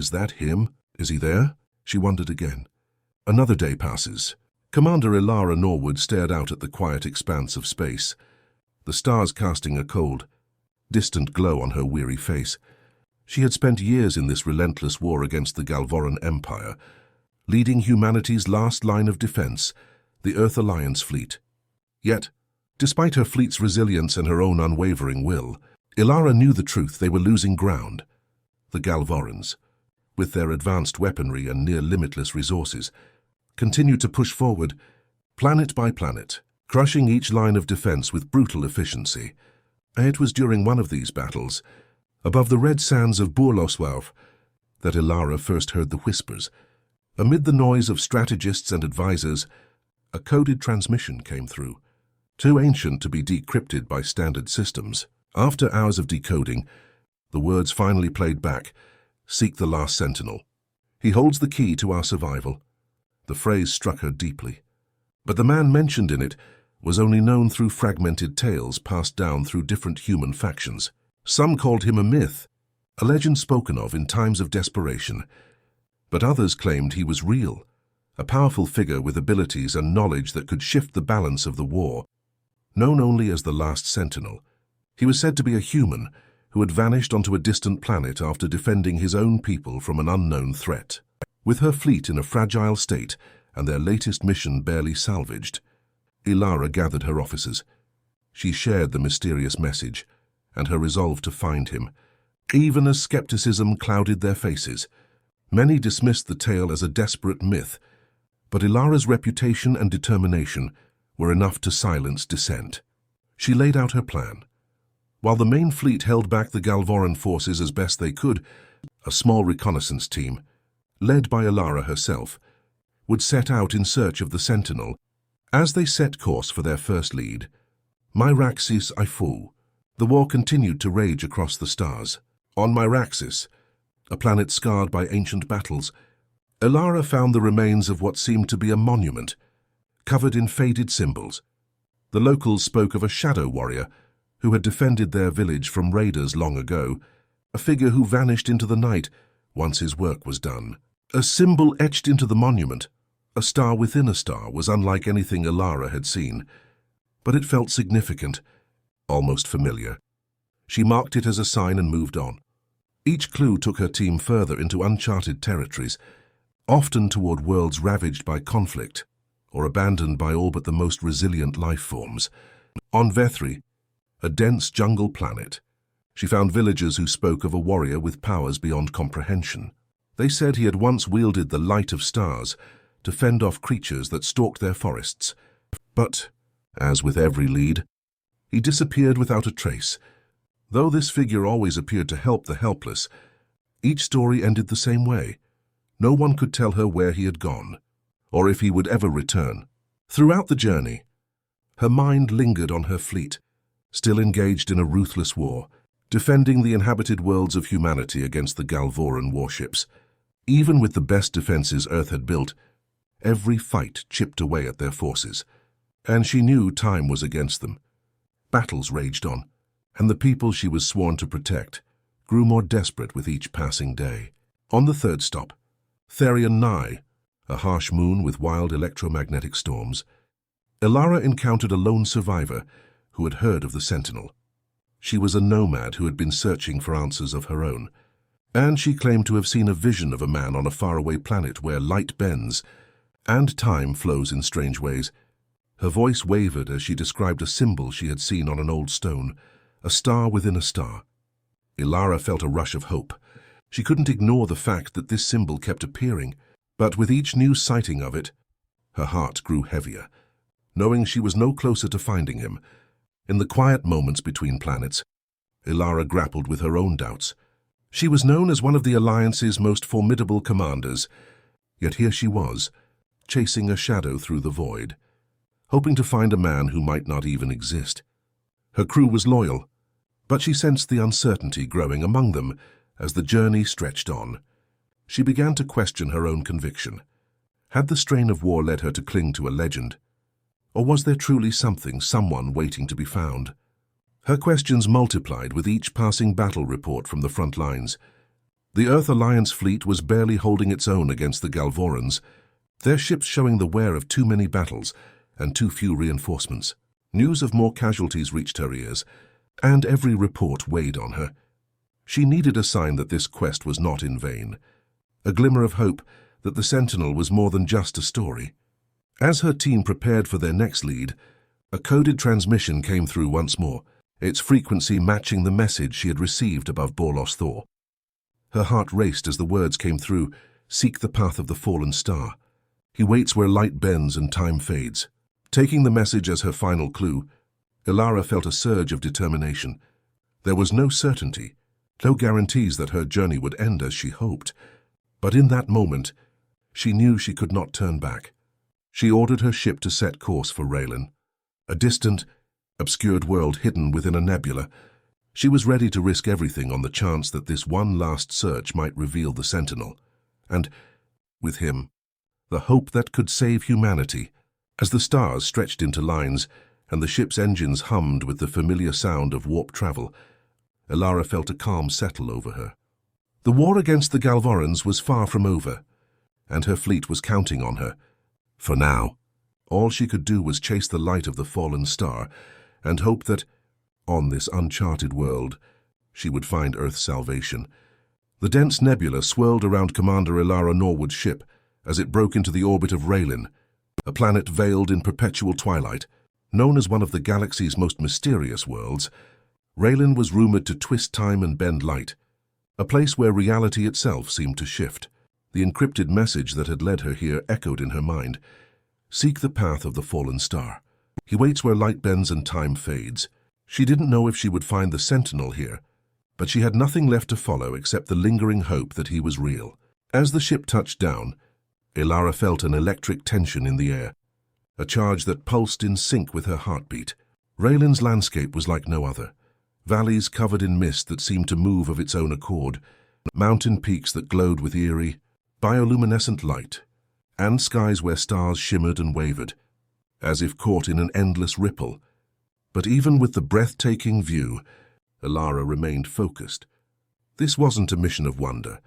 Is that him? Is he there? She wondered again. Another day passes. Commander Elara Norwood stared out at the quiet expanse of space, the stars casting a cold, distant glow on her weary face. She had spent years in this relentless war against the Galvorran Empire, leading humanity's last line of defense, the Earth Alliance fleet. Yet, despite her fleet's resilience and her own unwavering will, Elara knew the truth: they were losing ground. The Galvorrans, with their advanced weaponry and near-limitless resources, continued to push forward, planet by planet, crushing each line of defense with brutal efficiency. It was during one of these battles, above the red sands of Burloswalf, that Elara first heard the whispers. Amid the noise of strategists and advisors, a coded transmission came through, too ancient to be decrypted by standard systems. After hours of decoding, the words finally played back: "Seek the last Sentinel. He holds the key to our survival." The phrase struck her deeply. But the man mentioned in it was only known through fragmented tales passed down through different human factions. Some called him a myth, a legend spoken of in times of desperation. But others claimed he was real, a powerful figure with abilities and knowledge that could shift the balance of the war. Known only as the Last Sentinel, he was said to be a human who had vanished onto a distant planet after defending his own people from an unknown threat. With her fleet in a fragile state and their latest mission barely salvaged, Elara gathered her officers. She shared the mysterious message and her resolve to find him, even as skepticism clouded their faces. Many dismissed the tale as a desperate myth, but Elara's reputation and determination were enough to silence dissent. She laid out her plan. While the main fleet held back the Galvorran forces as best they could, a small reconnaissance team, led by Elara herself, would set out in search of the Sentinel. As they set course for their first lead, Myraxis Ifu, the war continued to rage across the stars. On Myraxis, a planet scarred by ancient battles, Elara found the remains of what seemed to be a monument, covered in faded symbols. The locals spoke of a shadow warrior who had defended their village from raiders long ago, a figure who vanished into the night once his work was done. A symbol etched into the monument, a star within a star, was unlike anything Elara had seen, but it felt significant, almost familiar. She marked it as a sign and moved on. Each clue took her team further into uncharted territories, often toward worlds ravaged by conflict or abandoned by all but the most resilient life forms. On Vethri, a dense jungle planet, she found villagers who spoke of a warrior with powers beyond comprehension. They said he had once wielded the light of stars to fend off creatures that stalked their forests. But, as with every lead, he disappeared without a trace. Though this figure always appeared to help the helpless, each story ended the same way. No one could tell her where he had gone, or if he would ever return. Throughout the journey, her mind lingered on her fleet, still engaged in a ruthless war, defending the inhabited worlds of humanity against the Galvorran warships. Even with the best defenses Earth had built, every fight chipped away at their forces, and she knew time was against them. Battles raged on, and the people she was sworn to protect grew more desperate with each passing day. On the third stop, Therian Nye, a harsh moon with wild electromagnetic storms, Elara encountered a lone survivor who had heard of the Sentinel. She was a nomad who had been searching for answers of her own, and she claimed to have seen a vision of a man on a faraway planet where light bends and time flows in strange ways. Her voice wavered as she described a symbol she had seen on an old stone, a star within a star. Elara felt a rush of hope. She couldn't ignore the fact that this symbol kept appearing, but with each new sighting of it, her heart grew heavier, knowing she was no closer to finding him. In the quiet moments between planets, Elara grappled with her own doubts. She was known as one of the Alliance's most formidable commanders, yet here she was, chasing a shadow through the void, hoping to find a man who might not even exist. Her crew was loyal, but she sensed the uncertainty growing among them as the journey stretched on. She began to question her own conviction. Had the strain of war led her to cling to a legend? Or was there truly someone waiting to be found? Her questions multiplied with each passing battle report from the front lines. The Earth Alliance fleet was barely holding its own against the Galvorrans, their ships showing the wear of too many battles and too few reinforcements. News of more casualties reached her ears, and every report weighed on her. She needed a sign that this quest was not in vain, a glimmer of hope that the Sentinel was more than just a story. As her team prepared for their next lead, a coded transmission came through once more, its frequency matching the message she had received above Borlos Thor. Her heart raced as the words came through, "Seek the path of the fallen star. He waits where light bends and time fades." Taking the message as her final clue, Elara felt a surge of determination. There was no certainty, no guarantees that her journey would end as she hoped. But in that moment, she knew she could not turn back. She ordered her ship to set course for Raylan, a distant, obscured world hidden within a nebula. She was ready to risk everything on the chance that this one last search might reveal the Sentinel, and, with him, the hope that could save humanity. As the stars stretched into lines and the ship's engines hummed with the familiar sound of warp travel, Elara felt a calm settle over her. The war against the Galvorrans was far from over, and her fleet was counting on her. For now, all she could do was chase the light of the fallen star and hope that, on this uncharted world, she would find Earth's salvation. The dense nebula swirled around Commander Elara Norwood's ship as it broke into the orbit of Raylan, a planet veiled in perpetual twilight. Known as one of the galaxy's most mysterious worlds, Raylan was rumored to twist time and bend light, a place where reality itself seemed to shift. The encrypted message that had led her here echoed in her mind. "Seek the path of the fallen star. He waits where light bends and time fades." She didn't know if she would find the Sentinel here, but she had nothing left to follow except the lingering hope that he was real. As the ship touched down, Elara felt an electric tension in the air, a charge that pulsed in sync with her heartbeat. Raylan's landscape was like no other. Valleys covered in mist that seemed to move of its own accord, mountain peaks that glowed with eerie, bioluminescent light, and skies where stars shimmered and wavered, as if caught in an endless ripple. But even with the breathtaking view, Elara remained focused. This wasn't a mission of wonder.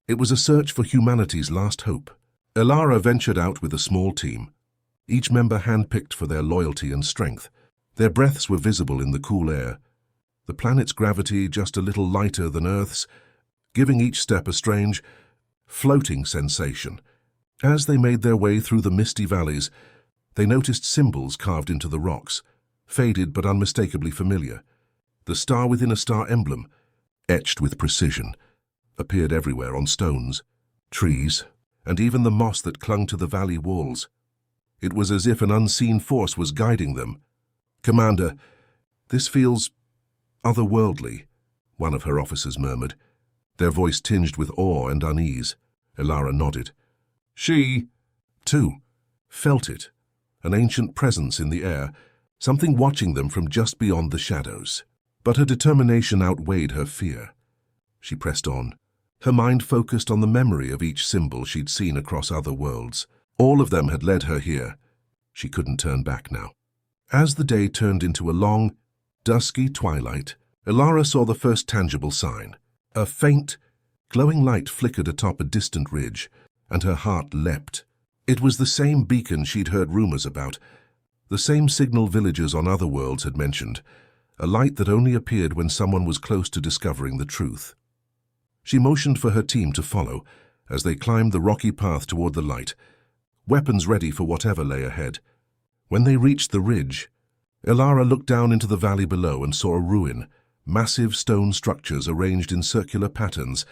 It was a search for humanity's last hope. Elara ventured out with a small team, each member handpicked for their loyalty and strength. Their breaths were visible in the cool air, the planet's gravity just a little lighter than Earth's, giving each step a strange, floating sensation. As they made their way through the misty valleys, they noticed symbols carved into the rocks, faded but unmistakably familiar. The star within a star emblem, etched with precision, appeared everywhere on stones, trees, and even the moss that clung to the valley walls. It was as if an unseen force was guiding them. "Commander, this feels otherworldly," one of her officers murmured, their voice tinged with awe and unease. Elara nodded. She, too, felt it, an ancient presence in the air, something watching them from just beyond the shadows. But her determination outweighed her fear. She pressed on, her mind focused on the memory of each symbol she'd seen across other worlds. All of them had led her here. She couldn't turn back now. As the day turned into a long, dusky twilight, Elara saw the first tangible sign. A faint, glowing light flickered atop a distant ridge, and her heart leapt. It was the same beacon she'd heard rumors about, the same signal villagers on other worlds had mentioned, a light that only appeared when someone was close to discovering the truth. She motioned for her team to follow as they climbed the rocky path toward the light, weapons ready for whatever lay ahead. When they reached the ridge, Elara looked down into the valley below and saw a ruin, massive stone structures arranged in circular patterns,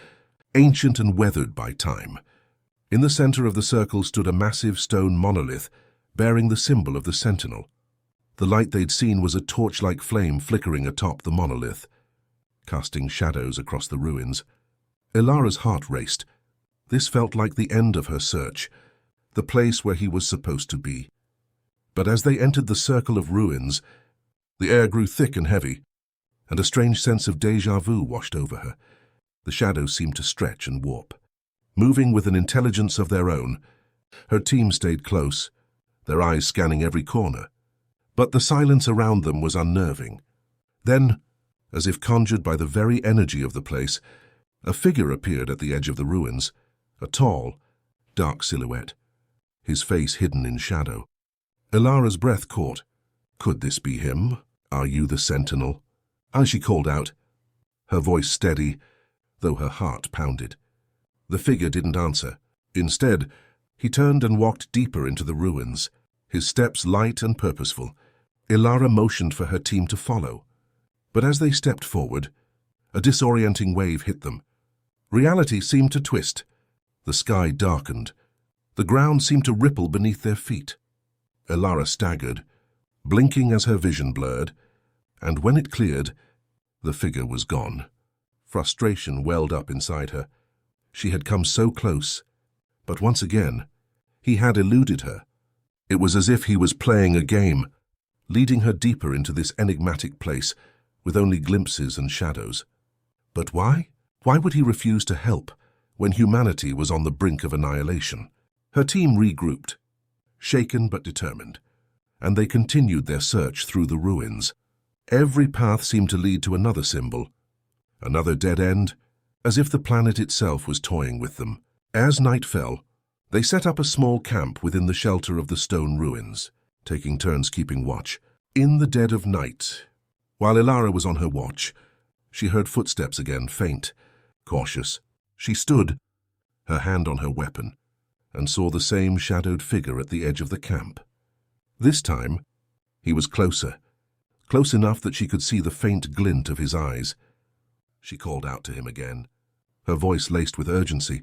ancient and weathered by time. In the center of the circle stood a massive stone monolith, bearing the symbol of the Sentinel. The light they'd seen was a torch-like flame flickering atop the monolith, casting shadows across the ruins. Elara's heart raced. This felt like the end of her search, the place where he was supposed to be. But as they entered the circle of ruins, the air grew thick and heavy, and a strange sense of déjà vu washed over her. The shadows seemed to stretch and warp. Moving with an intelligence of their own, her team stayed close, their eyes scanning every corner. But the silence around them was unnerving. Then, as if conjured by the very energy of the place, A figure appeared at the edge of the ruins, a tall, dark silhouette, his face hidden in shadow. Elara's breath caught. Could this be him? Are you the Sentinel? As she called out, her voice steady, though her heart pounded. The figure didn't answer. Instead, he turned and walked deeper into the ruins, his steps light and purposeful. Elara motioned for her team to follow. But as they stepped forward, a disorienting wave hit them. Reality seemed to twist. The sky darkened. The ground seemed to ripple beneath their feet. Elara staggered, blinking as her vision blurred, and when it cleared, the figure was gone. Frustration welled up inside her. She had come so close, but once again, he had eluded her. It was as if he was playing a game, leading her deeper into this enigmatic place with only glimpses and shadows. But why? Why would he refuse to help when humanity was on the brink of annihilation? Her team regrouped, shaken but determined, and they continued their search through the ruins. Every path seemed to lead to another symbol, another dead end, as if the planet itself was toying with them. As night fell, they set up a small camp within the shelter of the stone ruins, taking turns keeping watch. In the dead of night, while Elara was on her watch, she heard footsteps again, faint, cautious. She stood, her hand on her weapon, and saw the same shadowed figure at the edge of the camp. This time, he was closer, close enough that she could see the faint glint of his eyes. She called out to him again, her voice laced with urgency.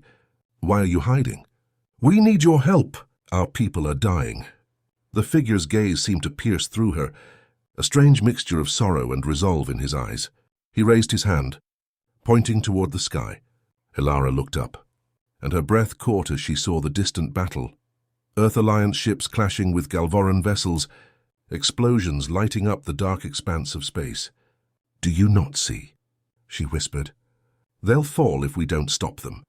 "Why are you hiding?" "We need your help. Our people are dying." The figure's gaze seemed to pierce through her, a strange mixture of sorrow and resolve in his eyes. He raised his hand, pointing toward the sky. Elara looked up, and her breath caught as she saw the distant battle. Earth Alliance ships clashing with Galvorran vessels, explosions lighting up the dark expanse of space. "Do you not see?" she whispered. "They'll fall if we don't stop them.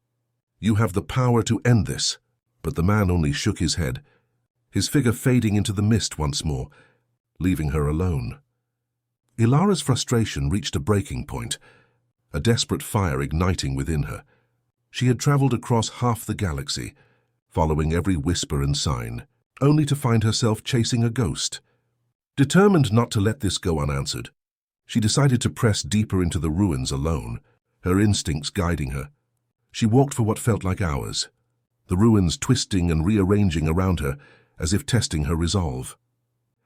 You have the power to end this." But the man only shook his head, his figure fading into the mist once more, leaving her alone. Elara's frustration reached a breaking point, a desperate fire igniting within her. She had traveled across half the galaxy, following every whisper and sign, only to find herself chasing a ghost. Determined not to let this go unanswered, she decided to press deeper into the ruins alone, her instincts guiding her. She walked for what felt like hours, the ruins twisting and rearranging around her as if testing her resolve.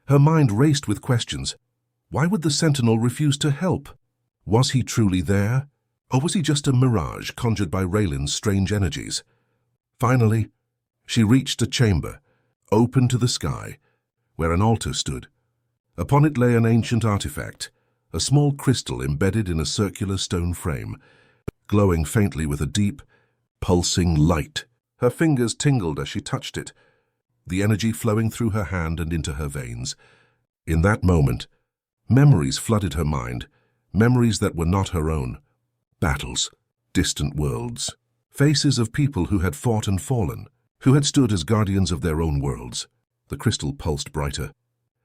Her mind raced with questions. Why would the Sentinel refuse to help? Was he truly there? Or was he just a mirage conjured by Raylan's strange energies? Finally, she reached a chamber, open to the sky, where an altar stood. Upon it lay an ancient artifact, a small crystal embedded in a circular stone frame, glowing faintly with a deep, pulsing light. Her fingers tingled as she touched it, the energy flowing through her hand and into her veins. In that moment, memories flooded her mind, memories that were not her own. Battles, distant worlds, faces of people who had fought and fallen, who had stood as guardians of their own worlds. The crystal pulsed brighter,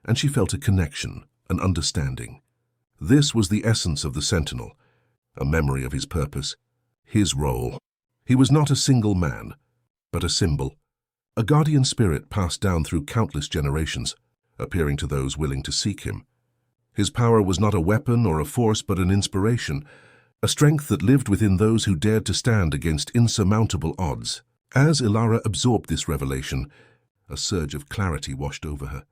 and she felt a connection, an understanding. This was the essence of the Sentinel, a memory of his purpose, his role. He was not a single man, but a symbol, a guardian spirit passed down through countless generations, appearing to those willing to seek him. His power was not a weapon or a force, but an inspiration, a strength that lived within those who dared to stand against insurmountable odds. As Elara absorbed this revelation, a surge of clarity washed over her.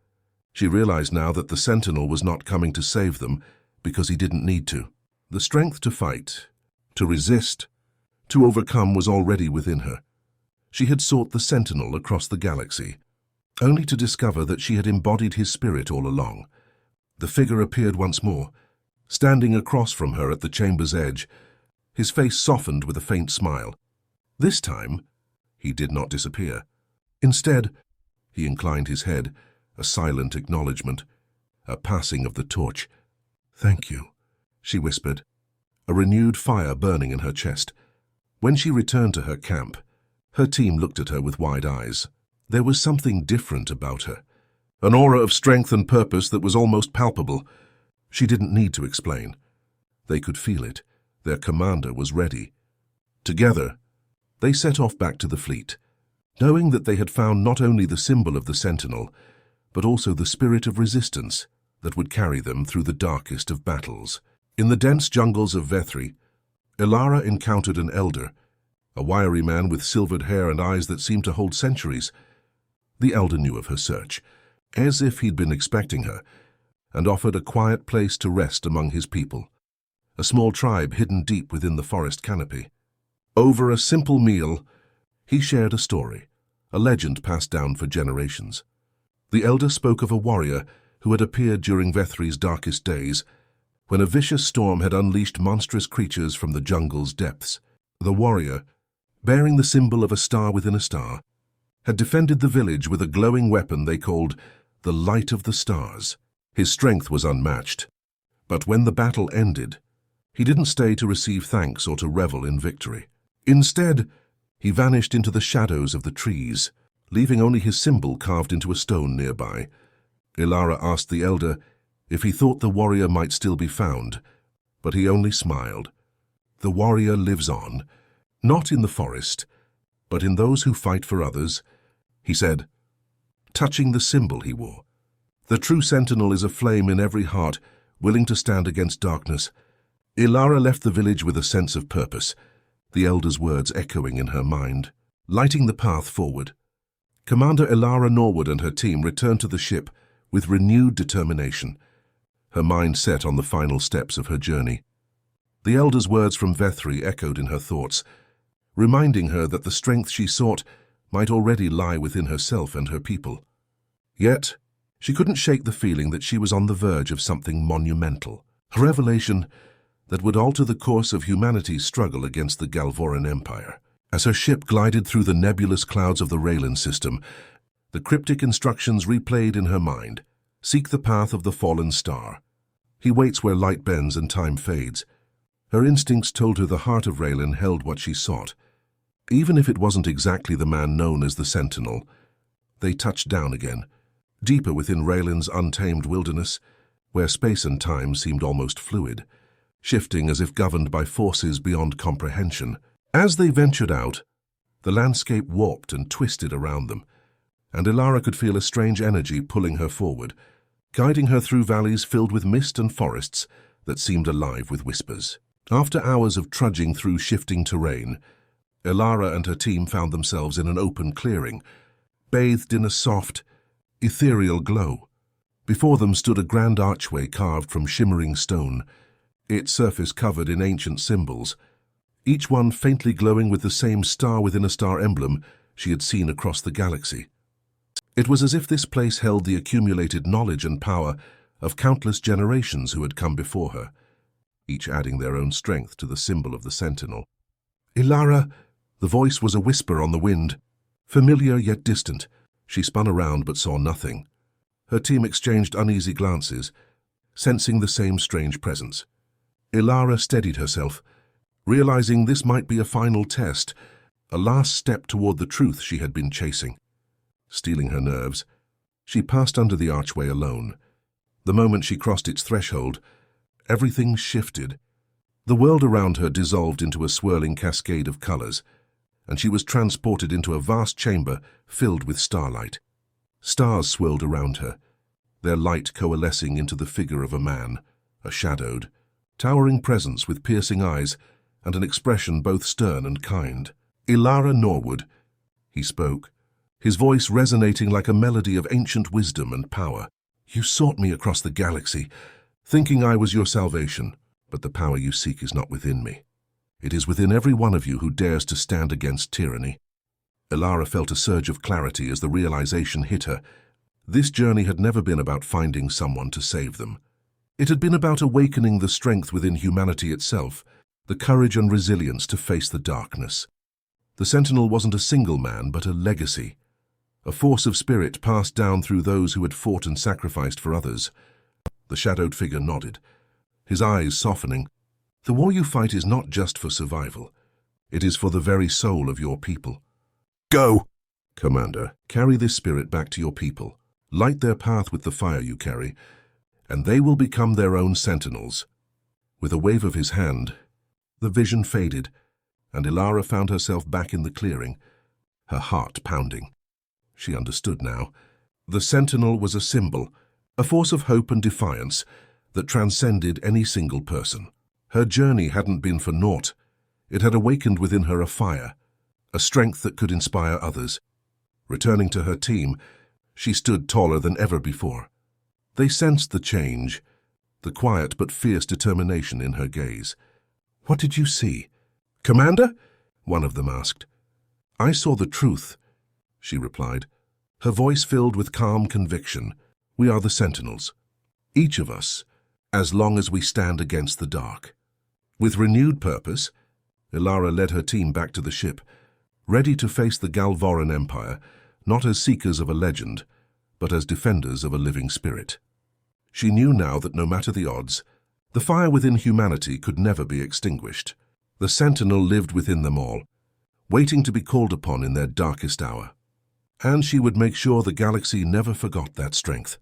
She realized now that the Sentinel was not coming to save them because he didn't need to. The strength to fight, to resist, to overcome was already within her. She had sought the Sentinel across the galaxy, only to discover that she had embodied his spirit all along. The figure appeared once more, standing across from her at the chamber's edge, his face softened with a faint smile. This time, he did not disappear. Instead, he inclined his head, a silent acknowledgement, a passing of the torch. "Thank you," she whispered, a renewed fire burning in her chest. When she returned to her camp, her team looked at her with wide eyes. There was something different about her, an aura of strength and purpose that was almost palpable. She didn't need to explain. They could feel it. Their commander was ready. Together, they set off back to the fleet, knowing that they had found not only the symbol of the Sentinel, but also the spirit of resistance that would carry them through the darkest of battles. In the dense jungles of Vethri, Elara encountered an elder, a wiry man with silvered hair and eyes that seemed to hold centuries. The elder knew of her search, as if he'd been expecting her, and offered a quiet place to rest among his people, a small tribe hidden deep within the forest canopy. Over a simple meal, he shared a story, a legend passed down for generations. The elder spoke of a warrior who had appeared during Vethri's darkest days, when a vicious storm had unleashed monstrous creatures from the jungle's depths. The warrior, bearing the symbol of a star within a star, had defended the village with a glowing weapon they called the Light of the Stars. His strength was unmatched, but when the battle ended, he didn't stay to receive thanks or to revel in victory. Instead, he vanished into the shadows of the trees, leaving only his symbol carved into a stone nearby. Elara asked the elder if he thought the warrior might still be found, but he only smiled. The warrior lives on, not in the forest, but in those who fight for others, he said, touching the symbol he wore. The true Sentinel is a flame in every heart, willing to stand against darkness. Elara left the village with a sense of purpose, the elder's words echoing in her mind, lighting the path forward. Commander Elara Norwood and her team returned to the ship with renewed determination, her mind set on the final steps of her journey. The elder's words from Vethri echoed in her thoughts, reminding her that the strength she sought might already lie within herself and her people. Yet, she couldn't shake the feeling that she was on the verge of something monumental, a revelation that would alter the course of humanity's struggle against the Galvorran Empire. As her ship glided through the nebulous clouds of the Raylan system, the cryptic instructions replayed in her mind. Seek the path of the fallen star. He waits where light bends and time fades. Her instincts told her the heart of Raylan held what she sought. Even if it wasn't exactly the man known as the Sentinel, they touched down again, deeper within Raylan's untamed wilderness, where space and time seemed almost fluid, shifting as if governed by forces beyond comprehension. As they ventured out, the landscape warped and twisted around them, and Elara could feel a strange energy pulling her forward, guiding her through valleys filled with mist and forests that seemed alive with whispers. After hours of trudging through shifting terrain, Elara and her team found themselves in an open clearing, bathed in a soft, ethereal glow. Before them stood a grand archway carved from shimmering stone, its surface covered in ancient symbols, each one faintly glowing with the same star-within-a-star emblem she had seen across the galaxy. It was as if this place held the accumulated knowledge and power of countless generations who had come before her, each adding their own strength to the symbol of the Sentinel. "Elara," the voice was a whisper on the wind, familiar yet distant. She spun around but saw nothing. Her team exchanged uneasy glances, sensing the same strange presence. Elara steadied herself, realizing this might be a final test, a last step toward the truth she had been chasing. Steeling her nerves, she passed under the archway alone. The moment she crossed its threshold, everything shifted. The world around her dissolved into a swirling cascade of colors, and she was transported into a vast chamber filled with starlight. Stars swirled around her, their light coalescing into the figure of a man, a shadowed, towering presence with piercing eyes and an expression both stern and kind. "Elara Norwood," he spoke, his voice resonating like a melody of ancient wisdom and power. "You sought me across the galaxy, thinking I was your salvation, but the power you seek is not within me. It is within every one of you who dares to stand against tyranny." Elara felt a surge of clarity as the realization hit her. This journey had never been about finding someone to save them. It had been about awakening the strength within humanity itself, the courage and resilience to face the darkness. The Sentinel wasn't a single man, but a legacy, a force of spirit passed down through those who had fought and sacrificed for others. The shadowed figure nodded, his eyes softening. "The war you fight is not just for survival. It is for the very soul of your people. Go, Commander. Carry this spirit back to your people. Light their path with the fire you carry, and they will become their own sentinels." With a wave of his hand, the vision faded, and Elara found herself back in the clearing, her heart pounding. She understood now. The Sentinel was a symbol, a force of hope and defiance that transcended any single person. Her journey hadn't been for naught. It had awakened within her a fire, a strength that could inspire others. Returning to her team, she stood taller than ever before. They sensed the change, the quiet but fierce determination in her gaze. "What did you see?" "Commander?" one of them asked. "I saw the truth," she replied, her voice filled with calm conviction. "We are the Sentinels. Each of us, as long as we stand against the dark." With renewed purpose, Elara led her team back to the ship, ready to face the Galvorran Empire, not as seekers of a legend, but as defenders of a living spirit. She knew now that no matter the odds, the fire within humanity could never be extinguished. The Sentinel lived within them all, waiting to be called upon in their darkest hour. And she would make sure the galaxy never forgot that strength.